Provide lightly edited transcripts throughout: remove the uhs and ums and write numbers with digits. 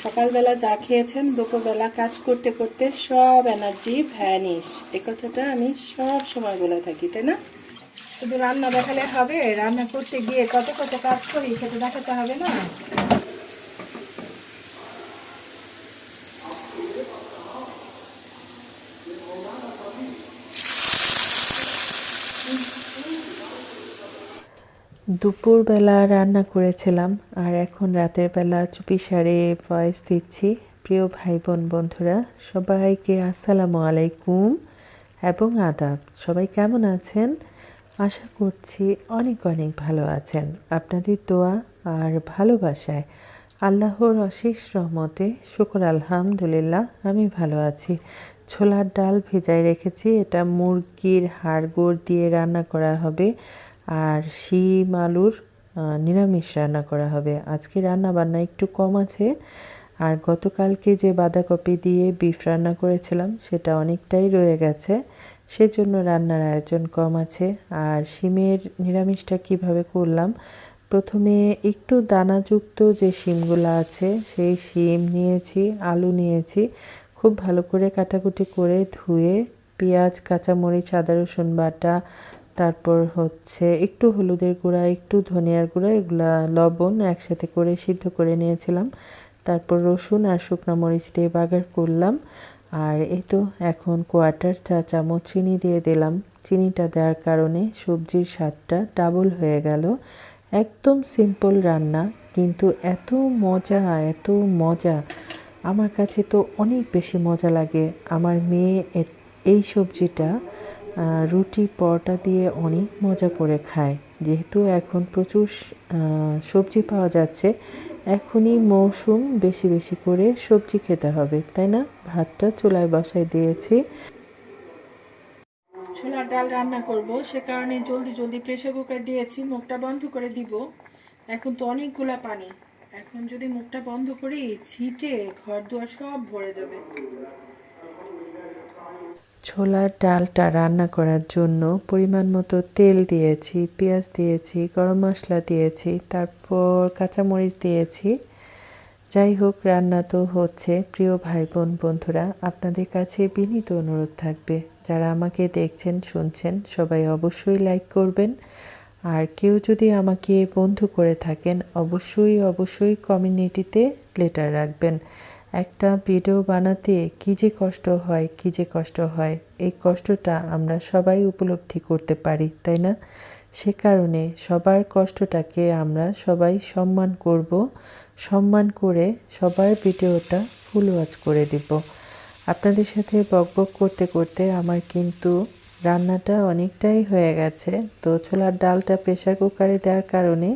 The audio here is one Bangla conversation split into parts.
সকালবেলা যা খেয়েছেন দুপুরবেলা কাজ করতে করতে সব এনার্জি ভ্যানিশ, এই কথাটা আমি সব সময় বলে থাকি, তাই না? শুধু রান্না দেখালে হবে? রান্না করতে গিয়ে কত কত কাজ করি সেটা দেখাতে হবে না? দুপুরবেলা রান্না করেছিলাম আর এখন রাতের বেলা চুপি সারে ভয়েস দিচ্ছি। প্রিয় ভাই বোন বন্ধুরা সবাইকে আসসালামু আলাইকুম এবং আদাব। সবাই কেমন আছেন? আশা করছি অনেক অনেক ভালো আছেন। আপনাদের দোয়া আর ভালোবাসায় আল্লাহর অশেষ রহমতে শুকর আলহামদুলিল্লাহ আমি ভালো আছি। ছোলার ডাল ভেজায় রেখেছি, এটা মুরগির হাড়গোড় দিয়ে রান্না করা হবে আর শিম আলুর নিরামিষ রান্না করা হবে। আজকে রান্না বান্না একটু কম আছে, আর গতকালকে যে বাঁধাকপি দিয়ে বিফ রান্না করেছিলাম সেটা অনেকটাই রয়ে গেছে, সেজন্য রান্নার আয়োজন কম আছে। আর শিমের নিরামিষটা কিভাবে করলাম, প্রথমে একটু দানাযুক্ত যে শিমগুলো আছে সেই শিম নিয়েছি, আলু নিয়েছি, খুব ভালো করে কাটাকুটি করে ধুয়ে পেঁয়াজ কাঁচামরিচ আদা রসুন বাটা, তারপর হচ্ছে একটু হলুদের গুঁড়া একটু ধনিয়ার গুঁড়া, এগুলা লবণ একসাথে করে সিদ্ধ করে নিয়েছিলাম। তারপর রসুন আর শুকনো মরিচ দিয়ে বাগার করলাম। আর এই তো এখন কোয়ার্টার চা চামচ চিনি দিয়ে দিলাম। চিনিটা দেওয়ার কারণে সবজির স্বাদটা ডাবল হয়ে গেল। একদম সিম্পল রান্না, কিন্তু এত মজা এত মজা, আমার কাছে তো অনেক বেশি মজা লাগে। আমার মেয়ে এই সবজিটা রুটি পরোটা দিয়ে অনেক মজা করে খায়। যেহেতু এখন প্রচুর সবজি পাওয়া যাচ্ছে, এখনই মৌসুম, বেশি বেশি করে সবজি খেতে হবে, তাই না? ভাতটা চুলায় বসায় দিয়েছি। ছোলার ডাল রান্না করব, সে কারণে জলদি জলদি প্রেসার কুকার দিয়েছি, মুখটা বন্ধ করে দিব। এখন তো অনেকগুলা পানি, এখন যদি মুখটা বন্ধ করি ছিটে ঘর দুয়ার সব ভরে যাবে। ছোলার ডালটা রান্না করার জন্য পরিমাণ মতো তেল দিয়েছি, পেঁয়াজ দিয়েছি, গরম মশলা দিয়েছি, তারপর কাঁচামরিচ দিয়েছি। যাই হোক, রান্না তো হচ্ছে। প্রিয় ভাই বোন বন্ধুরা, আপনাদের কাছে বিনীত অনুরোধ থাকবে, যারা আমাকে দেখছেন শুনছেন সবাই অবশ্যই লাইক করবেন। আর কেউ যদি আমাকে বন্ধু করে থাকেন অবশ্যই অবশ্যই কমিউনিটিতে লেটার রাখবেন। একটা ভিডিও বানাতে কী যে কষ্ট হয়, কী যে কষ্ট হয়, এই কষ্টটা আমরা সবাই উপলব্ধি করতে পারি, তাই না? সে কারণে সবার কষ্টটাকে আমরা সবাই সম্মান করব, সম্মান করে সবার ভিডিওটা ফুল ওয়াচ করে দিব। আপনাদের সাথে বকবক করতে করতে আমার কিন্তু রান্নাটা অনেকটাই হয়ে গেছে। তো ছোলার ডালটা প্রেসার কুকারে দেওয়ার কারণে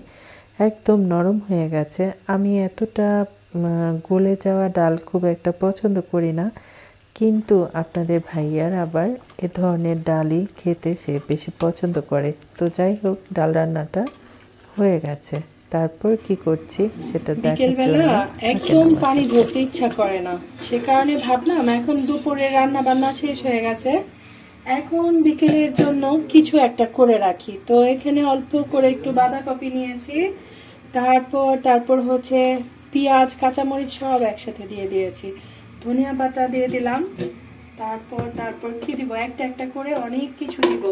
একদম নরম হয়ে গেছে। আমি এতটা গলে যাওয়া ডাল খুব একটা পছন্দ করি না, কিন্তু আপনাদের ভাইয়ার আবার এ ধরনের ডালই খেতে সে বেশি পছন্দ করে। তো যাই হোক, ডাল রান্নাটা হয়ে গেছে। তারপর কি করছি সেটা দেখার জন্য একদম পানি ধরতে ইচ্ছা করে না, সে কারণে ভাবলাম এখন দুপুরে রান্না বান্না শেষ হয়ে গেছে, এখন বিকেলের জন্য কিছু একটা করে রাখি। তো এখানে অল্প করে একটু বাঁধাকপি নিয়েছি, তারপর হচ্ছে পেঁয়াজ কাঁচামরিচ সব একসাথে দিয়ে দিয়েছি, ধনিয়া পাতা দিয়ে দিলাম। তারপর কি দিব, একটা একটা করে অনেক কিছু দিব।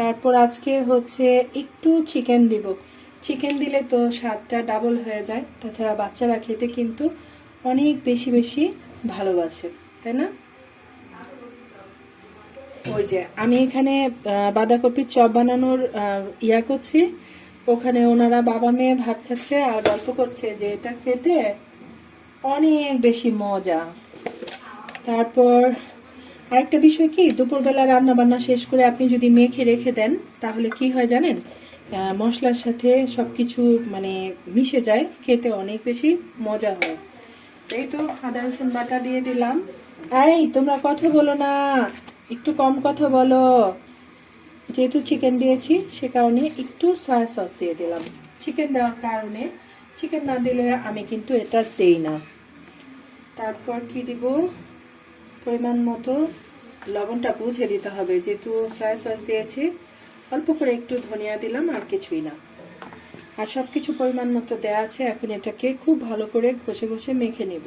তারপর আজকে হচ্ছে একটু চিকেন দিব, চিকেন দিলে তো স্বাদটা ডাবল হয়ে যায়। তাছাড়া বাচ্চারা খেতে কিন্তু অনেক বেশি বেশি ভালোবাসে, তাই না? ওই যে আমি এখানে বাঁধাকপির চপ বানানোর ইয়া করছি, ওখানে ওনারা বাবা মেয়ে ভাত খাচ্ছে আর গল্প করছে যে এটা খেতে অনেক বেশি মজা। তারপর আরেকটা বিষয় কি, দুপুরবেলা রান্না বান্না শেষ করে আপনি যদি মেখে রেখে দেন তাহলে কি হয় জানেন, মশলার সাথে সবকিছু মানে মিশে যায়, খেতে অনেক বেশি মজা হয়। এই তো আদা রসুন বাটা দিয়ে দিলাম। এই তোমরা কথা বলো না, একটু কম কথা বলো। যেহেতু চিকেন দিয়েছি সে কারণে একটু সয়া সস দিয়ে দিলাম। চিকেন দেওয়ার কারণে, চিকেন না দিলে আমি কিন্তু এটা দেই না। তারপর কি দিব, পরিমাণ মতো লবণটা বুঝে দিতে হবে, যেহেতু সয়া সস দিয়েছি। অল্প করে একটু ধনিয়া দিলাম, আর কিছুই না। আর সবকিছু পরিমাণ মতো দেওয়া আছে। এখন এটাকে খুব ভালো করে ঘষে ঘষে মেখে নেব।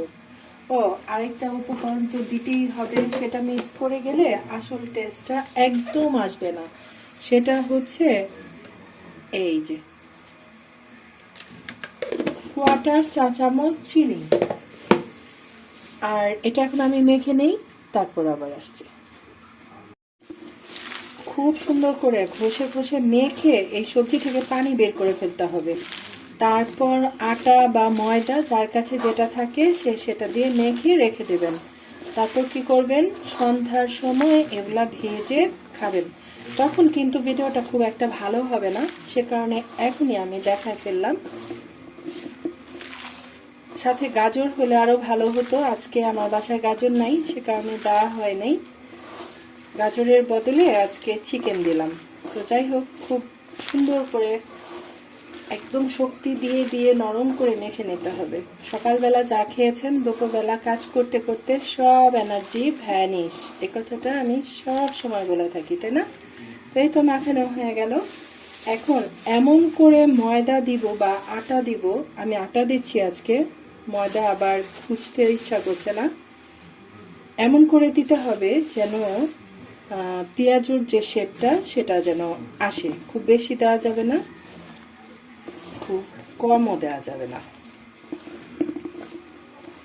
ও আরেকটা উপকরণ তো দিতেই হবে, সেটা মিস করে গেলে আসল টেস্টটা একদম আসবে না। সেটা হচ্ছে এই যে 1/4 চা চামচ চিনি। আর এটা এখন আমি মেখে নেই, তারপর আবার আসছি। খুব সুন্দর করে ঘষে ঘষে মেখে এই সবজি থেকে পানি বের করে ফেলতে হবে। তারপর আটা বা ময়দা যার কাছে যেটা থাকে সেটা দিয়ে মেখে রেখে দেবেন। তারপর কি করবেন, সন্ধ্যার সময় এগুলা ভেজে খাবেন। তখন কিন্তু ভিডিওটা খুব একটা ভালো হবে না, সে কারণে এখনই আমি দেখায় ফেললাম। সাথে গাজর হলে আরো ভালো হতো, আজকে আমার বাসায় গাজর নাই, সে কারণে দেওয়া হয় নাই। গাজরের বদলে আজকে চিকেন দিলাম। তো যাই হোক, খুব সুন্দর করে একদম শক্তি দিয়ে দিয়ে নরম করে মেখে নিতে হবে। সকালবেলা যা খেয়েছেন, দুপুরবেলা কাজ করতে করতে সব এনার্জি ভ্যানিশ, এই কথাটা আমি সব সময় বলে থাকি, তাই না? তো এই তো মাখানো হয়ে গেল। এখন এমন করে ময়দা দিব বা আটা দিব, আমি আটা দিচ্ছি আজকে, ময়দা আবার খুঁজতে ইচ্ছা করছে না। এমন করে দিতে হবে যেন পেঁয়াজুর যে শেপটা সেটা যেন আসে। খুব বেশি দেওয়া যাবে না, খুব কমও দেওয়া যাবে না।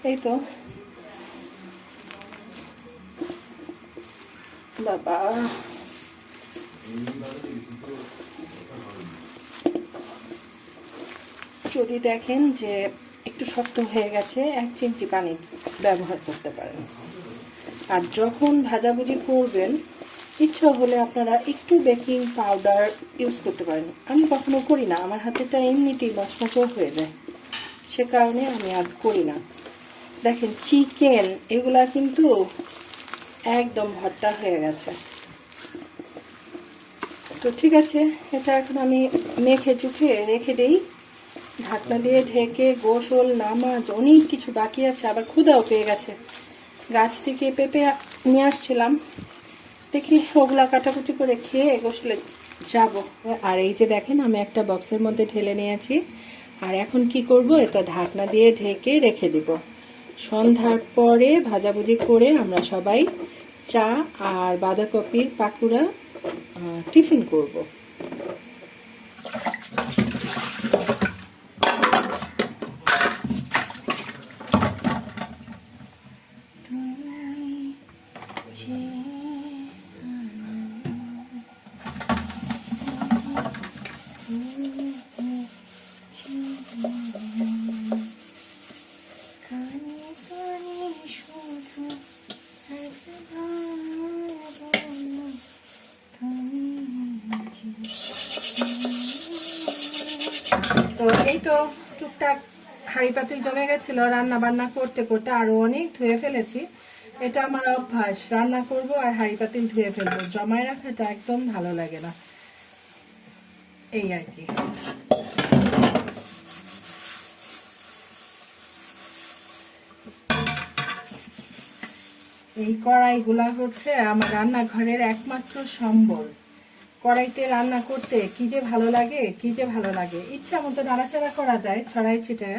এই তো বাবা, যদি দেখেন যে একটু শক্ত হয়ে গেছে, 1 চিমটি পানি ব্যবহার করতে পারেন। আর যখন ভাজাভুজি করবেন, ইচ্ছা হলে আপনারা একটু বেকিং পাউডার ইউজ করতে পারেন। আমি কখনো করি না, আমার হাতেটা এমনিতেই মচমচে হয়ে যায়, সে কারণে আমি আর করি না। দেখেন চিকেন এগুলা কিন্তু একদম ভর্তা হয়ে গেছে। তো ঠিক আছে, এটা এখন আমি মেখে চুখে রেখে দেই, ঢাকনা দিয়ে ঢেকে। গোসল নামাজ অনেক কিছু বাকি আছে, আবার ক্ষুধাও পেয়ে গেছে। গাছ থেকে পেঁপে নিয়ে আসছিলাম, দেখি ওগুলা কাটাকুটি করে খেয়ে গোসলে যাব। আর এই যে দেখেন, আমি একটা বক্সের মধ্যে ঢেলে নিয়েছি। আর এখন কি করব, এটা ঢাকনা দিয়ে ঢেকে রেখে দিব। সন্ধ্যার পরে ভাজাভুজি করে আমরা সবাই চা আর বাঁধাকপির পাকুড়া টিফিন করব। তো এই তো টুকটাক হাঁড়ি পাতিল জমে গেছিল রান্না বান্না করতে করতে, আরো অনেক ধুয়ে ফেলেছি। এটা আমার অভ্যাস, রান্না করব আর হাঁড়ি পাতিল ধুয়ে ফেলবো, জমায় রাখাটা একদম ভালো লাগে না, এই আর কি। এই কড়াইগুলা হচ্ছে আমার রান্নাঘরের একমাত্র সম্বল। কড়াইতে রান্না করতে কি যে ভালো লাগে, কি যে ভালো লাগে। ইচ্ছা মতো নাড়াচাড়া করা যায়, ছড়াই ছিটে,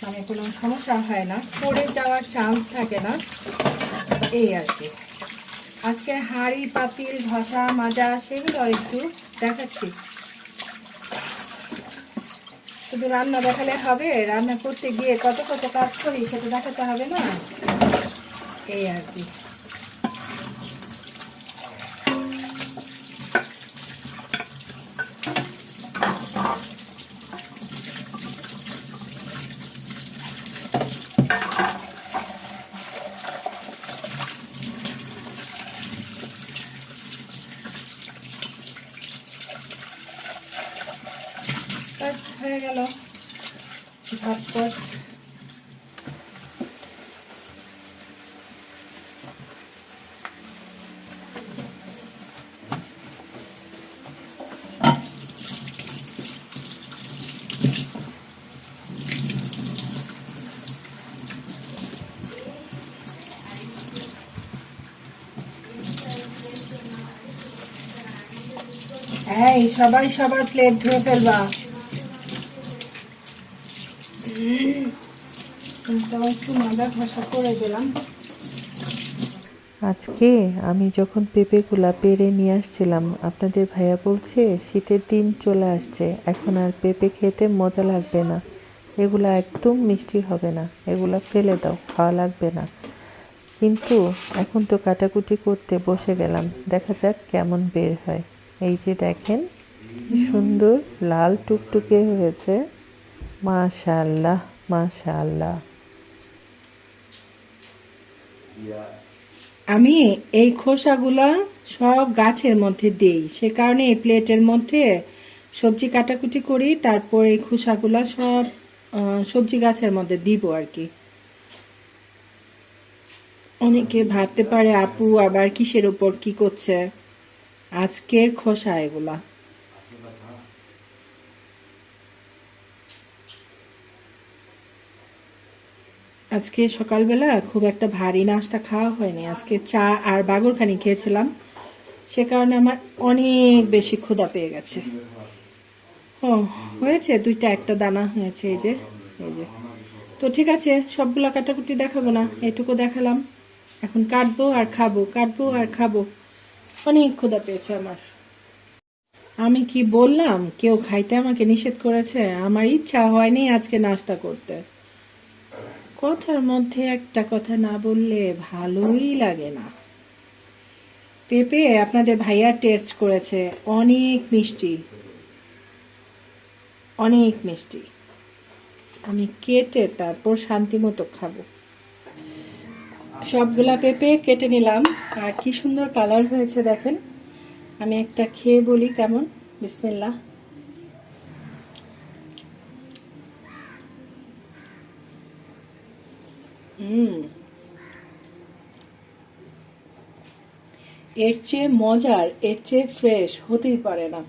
মানে কোনো সমস্যা হয় না, পড়ে যাওয়ার চান্স থাকে না, এই আর কি। আজকে হাঁড়ি পাতিল ঘষা মাজা সেগুলো একটু দেখাচ্ছি। শুধু রান্না দেখালে হবে? রান্না করতে গিয়ে কত কত কাজ করি সেটা দেখাতে হবে না, এই আর কি। হয়ে গেল ঝটপট। এই সবাই সবার প্লেট ধুয়ে ফেলবা। এটাও একটু মাজা ঘষা করে দিলাম। আজকে আমি যখন পেঁপেগুলা পেড়ে নিয়ে আসছিলাম, আপনাদের ভাইয়া বলছে শীতের দিন চলে আসছে, এখন আর পেঁপে খেতে মজা লাগবে না, এগুলা একদম মিষ্টি হবে না, এগুলা ফেলে দাও, খাওয়া লাগবে না। কিন্তু এখন তো কাটাকুটি করতে বসে গেলাম, দেখা যাক কেমন বের হয়। এই যে দেখেন কি সুন্দর লাল টুকটুকে হয়েছে, মাশাআল্লাহ মাশাআল্লাহ। আমি এই খোসাগুলা সব গাছের মধ্যে দেই, সে কারণে এই প্লেটের মধ্যে সবজি কাটাকুটি করি, তারপর এই খোসাগুলা সব সবজি গাছের মধ্যে দিব আর কি। অনেকে ভাবতে পারে আপু আবার কিসের উপর কি করছে, আজকের খোসা এগুলা। আজকে সকালবেলা খুব একটা ভারী নাস্তা খাওয়া হয়নি, আজকে চা আর বাগরখানি খেয়েছিলাম, সে কারণে আমার অনেক বেশি ক্ষুধা পেয়ে গেছে। ও হয়েছে দুইটা, একটা দানা হয়েছে, এই যে এই যে। তো ঠিক আছে, সবগুলা কাটাকুটি দেখাবো না, এটুকু দেখালাম। এখন কাটবো আর খাবো, কাটবো আর খাবো, অনেক ক্ষুধা পেয়েছে আমার। আমি কি বললাম কেউ খাইতে আমাকে নিষেধ করেছে? আমার ইচ্ছা হয়নি আজকে নাস্তা করতে। কথার মধ্যে একটা কথা না বললে ভালোই লাগে না। পেঁপে আপনাদের ভাইয়া টেস্ট করেছে, অনেক মিষ্টি, অনেক মিষ্টি। আমি কেটে তারপর শান্তি মতো খাবো। সবগুলা পেঁপে কেটে নিলাম, আর কি সুন্দর কালার হয়েছে দেখেন। আমি একটা খেয়ে বলি কেমন। বিসমিল্লাহ। এর চেয়ে মজার, এর চেয়ে ফ্রেশ হতেই পারে না।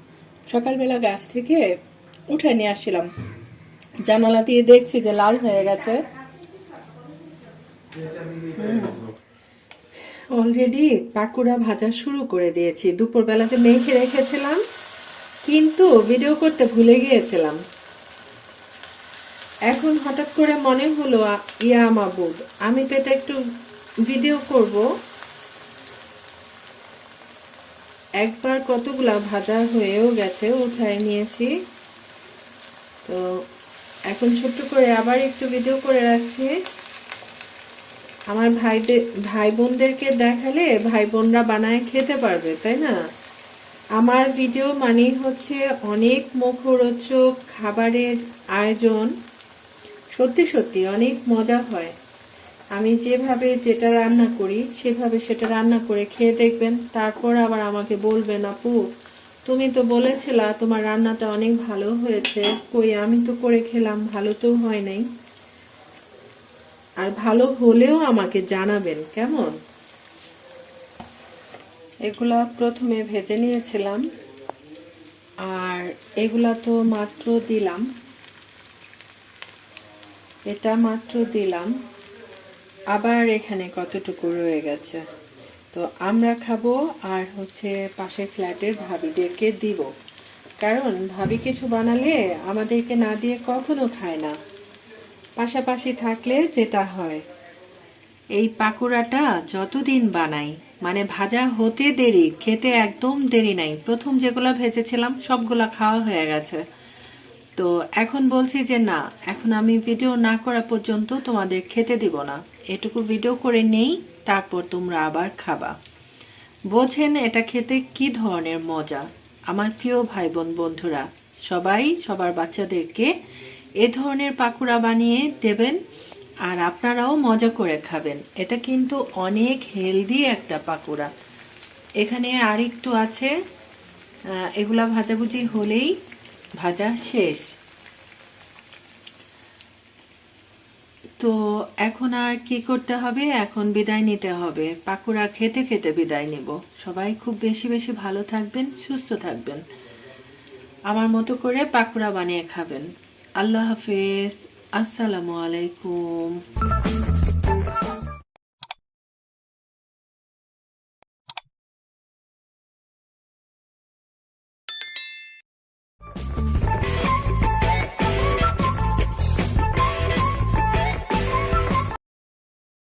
সকালবেলা গাছ থেকে উঠে নিয়ে আসছিলাম, জানালা দিয়ে দেখছি যে লাল হয়ে গেছে। অলরেডি পাকুড়া ভাজা শুরু করে দিয়েছি, দুপুরবেলাতে মেখে রেখেছিলাম, কিন্তু ভিডিও করতে ভুলে গিয়েছিলাম। এখন হঠাৎ করে মনে হলো ইয়া মাবুদ, আমি তো এটা একটু ভিডিও করব। একবার কতগুলা ভাজা হয়েও গেছে, উঠায় নিয়েছি, তো এখন ছোট্ট করে আবার একটু ভিডিও করে রাখছি। আমার ভাই বোনদেরকে দেখালে ভাই বোনরা বানায় খেতে পারবে, তাই না? আমার ভিডিও মানে হচ্ছে অনেক মুখরোচক খাবারের আয়োজন, সত্যি সত্যি অনেক মজা হয়। আমি যেভাবে যেটা রান্না করি সেভাবে সেটা রান্না করে খেয়ে দেখবেন, তারপর আবার আমাকে বলবেন আপু তুমি তো বলেছিলা তোমার রান্নাটা অনেক ভালো হয়েছে, কই আমি তো করে খেলাম, ভালো তো হয় নাই। আর ভালো হলেও আমাকে জানাবেন কেমন। এগুলা প্রথমে ভেজে নিয়েছিলাম, আর এগুলা তো মাত্র দিলাম, এটা মাত্র দিলাম, আবার এখানে কতটুকু রয়ে গেছে, তো আমরা খাবো আর হচ্ছে পাশের ফ্ল্যাটের ভাবিদেরকে দিব, কারণ ভাবি কিছু বানালে আমাদেরকে না দিয়ে কখনো খায় না। পাশাপাশি থাকলে যেটা হয়, এই পাকোড়াটা যতদিন বানাই, মানে ভাজা হতে দেরি, খেতে একদম দেরি নাই। প্রথম যেগুলা ভেজেছিলাম সবগুলা খাওয়া হয়ে গেছে, তো এখন বলছি যে না, এখন আমি ভিডিও না করা পর্যন্ত তোমাদের খেতে দিব না, এটুকু ভিডিও করে নেই, তারপর তোমরা আবার খাবা। বোঝেন এটা খেতে কি ধরনের মজা। আমার প্রিয় ভাই বোন বন্ধুরা, সবাই সবার বাচ্চাদেরকে এ ধরনের পাকোড়া বানিয়ে দেবেন, আর আপনারাও মজা করে খাবেন। এটা কিন্তু অনেক হেলদি একটা পাকোড়া। এখানে আর একটু আছে, এগুলা ভাজাভুজি হলেই ভাজা শেষ। তো এখন আর কি করতে হবে, এখন বিদায় নিতে হবে, পাকোড়া খেতে খেতে বিদায় নিব। সবাই খুব বেশি বেশি ভালো থাকবেন, সুস্থ থাকবেন, আমার মতো করে পাকোড়া বানিয়ে খাবেন। আল্লাহ হাফেজ, আসসালামু আলাইকুম।